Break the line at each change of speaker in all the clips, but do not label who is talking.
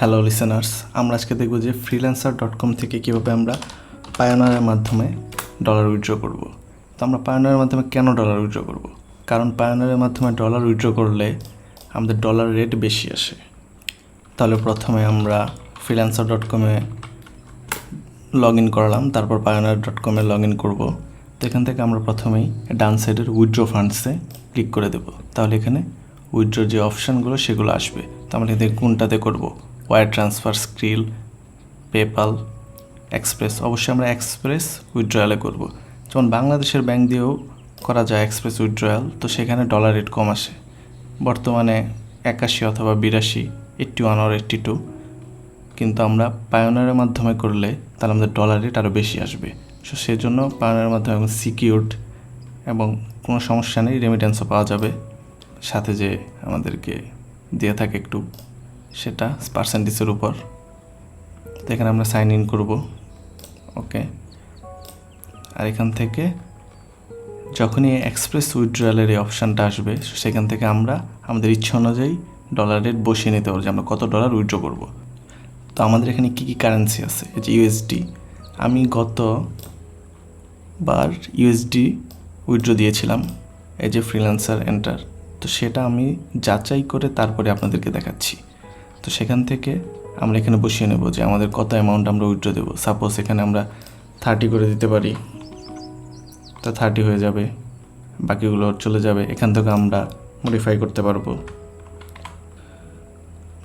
Hello listeners, আমরা আজকে দেখব যে freelancer.com থেকে কীভাবে আমরা পায়োনিয়ারের মাধ্যমে ডলার উইথড্র করব। তো আমরা পায়োনিয়ারের মাধ্যমে কেন ডলার উইথড্র করব? কারণ পায়োনিয়ারের মাধ্যমে ডলার উইথড্র করলে আমাদের ডলার রেট বেশি আসে। তাহলে প্রথমে আমরা freelancer.com-এ লগ ইন করলাম, তারপর payoneer.com-এ লগ ইন করবো। তো এখান থেকে আমরা প্রথমেই ডান সাইডের উইথড্র ফান্ডসে ক্লিক করে দেব। তাহলে এখানে উইথড্র যে অপশানগুলো সেগুলো আসবে। তো আমরা এখান থেকে কোনটাতে করবো? War transfer, krill, PayPal, express. অবশ্যই আমরা এক্সপ্রেস উইথড্রয়ালে করব। যেমন বাংলাদেশের ব্যাংক দিয়েও করা যায় এক্সপ্রেস উইথড্রয়াল, তো সেখানে ডলার রেট কম আসে। বর্তমানে 81 অথবা 82, 81 or 82। কিন্তু আমরা পায়োনিয়ারের মাধ্যমে করলে তাহলে আমাদের ডলার রেট আরও বেশি আসবে। সো সেজন্য পায়োনিয়ারের মাধ্যমে এখন সিকিউরড এবং কোনো সমস্যা নেই, রেমিটেন্সও পাওয়া যাবে। সাথে যে আমাদেরকে দিয়ে থাকে একটু সেটা পার্সেন্টেজের উপর। তো এখানে আমরা সাইন ইন করব। ওকে, আর এখান থেকে যখনই এক্সপ্রেস উইথড্রয়ালের এই অপশানটা আসবে সেখান থেকে আমরা আমাদের ইচ্ছা অনুযায়ী ডলার রেট বসিয়ে নিতে পারবো যে আমরা কত ডলার উইথড্র করব। তো আমাদের এখানে কী কী কারেন্সি আছে? এই যে ইউএসডি, আমি গতবার ইউএসডি উইথড্র দিয়েছিলাম এই যে ফ্রিল্যান্সার এন্টার। তো সেটা আমি যাচাই করে তারপরে আপনাদেরকে দেখাচ্ছি। তো সেখান থেকে আমরা এখানে বসিয়ে নেব যে আমাদের কত অ্যামাউন্ট আমরা উইথড্র দেবো। সাপোজ এখানে আমরা 30 করে দিতে পারি, তো 30 হয়ে যাবে, বাকিগুলো চলে যাবে। এখান থেকে আমরা মডিফাই করতে পারবো।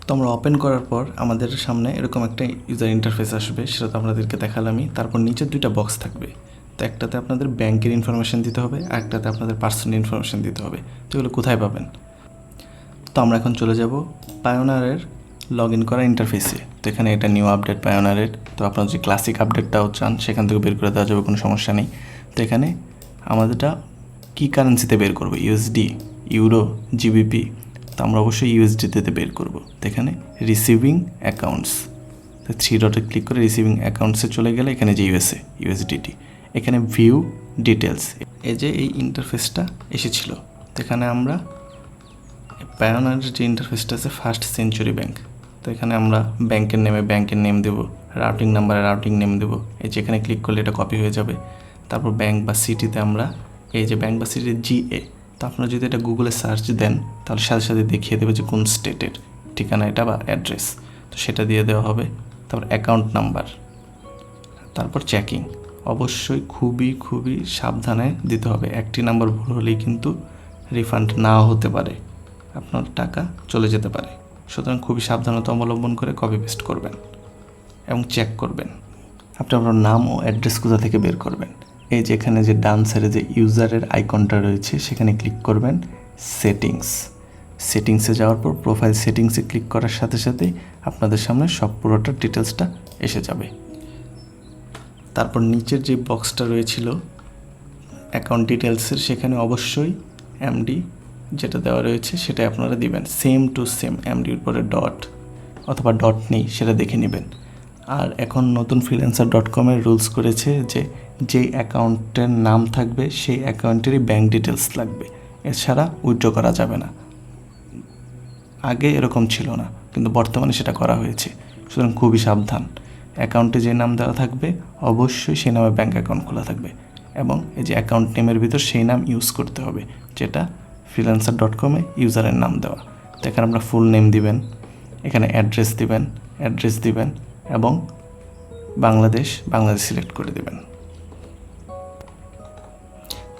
তো আমরা ওপেন করার পর আমাদের সামনে এরকম একটা ইউজার ইন্টারফেস আসবে, সেটা তো আপনাদেরকে দেখালামই। তারপর নিচের দুইটা বক্স থাকবে। তো একটাতে আপনাদের ব্যাংকের ইনফরমেশান দিতে হবে, আর একটাতে আপনাদের পার্সোনাল ইনফরমেশান দিতে হবে। তো এগুলো কোথায় পাবেন? তো আমরা এখন চলে যাব পায়োনিয়ারের লগ ইন করা ইন্টারফেসে। তো এখানে এটা নিউ আপডেট পায়োনিয়ারের। তো আপনারা যে ক্লাসিক আপডেটটাও চান সেখান থেকে বের করে দেওয়া যাবে, কোনো সমস্যা নেই। তো এখানে আমাদেরটা কী কারেন্সিতে বের করবো? USD, euro, GBP. তো আমরা অবশ্যই ইউএসডিতে বের করব। তো এখানে রিসিভিং অ্যাকাউন্টস, তো 3 ডটে ক্লিক করে রিসিভিং অ্যাকাউন্টসে চলে গেলে এখানে যে ইউএসডিটি, এখানে ভিউ ডিটেলস, এই যে এই ইন্টারফেসটা এসেছিল। তো এখানে আমরা পায়োনিয়ারের যে ইন্টারফেসটা আছে ফার্স্ট সেঞ্চুরি ব্যাংক। তো এখানে আমরা ব্যাংকের নেম দেবো, রাউটিং নাম্বারে রাউটিং নেম দেবো। এই যে এখানে ক্লিক করলে এটা কপি হয়ে যাবে। তারপর ব্যাংক বা সিটিতে আমরা এই যে ব্যাংক বা সিটির জিএ, তো আপনারা যদি এটা গুগলে সার্চ দেন তাহলে সাথে সাথে দেখিয়ে দেবে যে কোন স্টেটের ঠিকানা এটা বা অ্যাড্রেস। তো সেটা দিয়ে দেওয়া হবে। তারপর অ্যাকাউন্ট নাম্বার, তারপর চেকিং। অবশ্যই খুবই সাবধানে দিতে হবে। একটি নাম্বার ভুল হলেই কিন্তু রিফান্ড নাও হতে পারে, আপনার টাকা চলে যেতে পারে। সুতরাং খুবই সাবধানতা অবলম্বন করে কপি পেস্ট করবেন এবং চেক করবেন। আপনি আপনার নাম ও অ্যাড্রেস কোথা থেকে বের করবেন? এই যে এখানে যে ডান সাইডে যে ইউজারের আইকনটা রয়েছে সেখানে ক্লিক করবেন, সেটিংসে যাওয়ার পর প্রোফাইল সেটিংসে ক্লিক করার সাথে সাথেই আপনাদের সামনে সব পুরোটা ডিটেলসটা এসে যাবে। তারপর নিচের যে বক্সটা রয়েছিল অ্যাকাউন্ট ডিটেলসের, সেখানে অবশ্যই এমডি যেটা দেওয়া রয়েছে সেটাই আপনারা দিবেন, সেম টু সেম। এমডির উপরে ডট অথবা ডট নেই সেটা দেখে নেবেন। আর এখন নতুন freelancer.com-এর রুলস করেছে যে যেই অ্যাকাউন্টের নাম থাকবে সেই অ্যাকাউন্টেরই ব্যাঙ্ক ডিটেলস লাগবে, এছাড়া উইথড্র করা যাবে না। আগে এরকম ছিল না, কিন্তু বর্তমানে সেটা করা হয়েছে। সুতরাং খুবই সাবধান। অ্যাকাউন্টে যে নাম দেওয়া থাকবে অবশ্যই সেই নামে ব্যাঙ্ক অ্যাকাউন্ট খোলা থাকবে, এবং এই যে অ্যাকাউন্ট নেমের ভিতর সেই নাম ইউজ করতে হবে যেটা freelancer.com-এ ইউজারের নাম দেওয়া। তো এখানে আপনার ফুল নেম দিবেন, এখানে অ্যাড্রেস দিবেন এবং বাংলাদেশ সিলেক্ট করে দেবেন।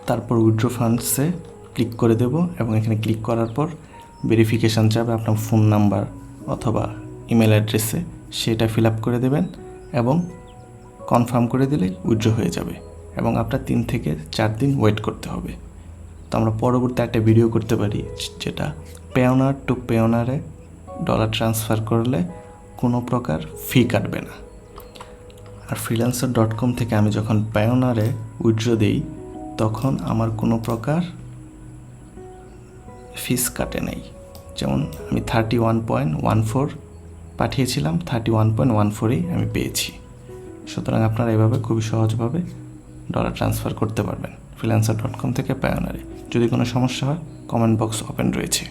তারপর উইথড্র ফান্ডসে ক্লিক করে দেব এবং এখানে ক্লিক করার পর ভেরিফিকেশান চাবে আপনার ফোন নাম্বার অথবা ইমেল অ্যাড্রেসে, সেটা ফিল আপ করে দেবেন এবং কনফার্ম করে দিলে উইথড্র হয়ে যাবে। এবং আপনার 3 থেকে 4 দিন ওয়েট করতে হবে। তো আমরা পরবর্তী একটা ভিডিও করতে পারি যেটা পায়োনিয়ার টু পায়োনিয়ারে ডলার ট্রান্সফার করলে কোনো প্রকার ফি কাটবে না। আর freelancer.com থেকে আমি যখন পায়োনিয়ারে উইথড্র দিই তখন আমার কোনো প্রকার ফিস কাটে নাই। যেমন আমি 31.14 পাঠিয়েছিলাম, 31.14ই আমি পেয়েছি। সুতরাং আপনারা এভাবে খুবই সহজভাবে ডলার ট্রান্সফার করতে পারবেন freelancer.com থেকে পায়োনিয়ারে। যদি কোনো সমস্যা হয় কমেন্ট বক্স ওপেন রয়েছে।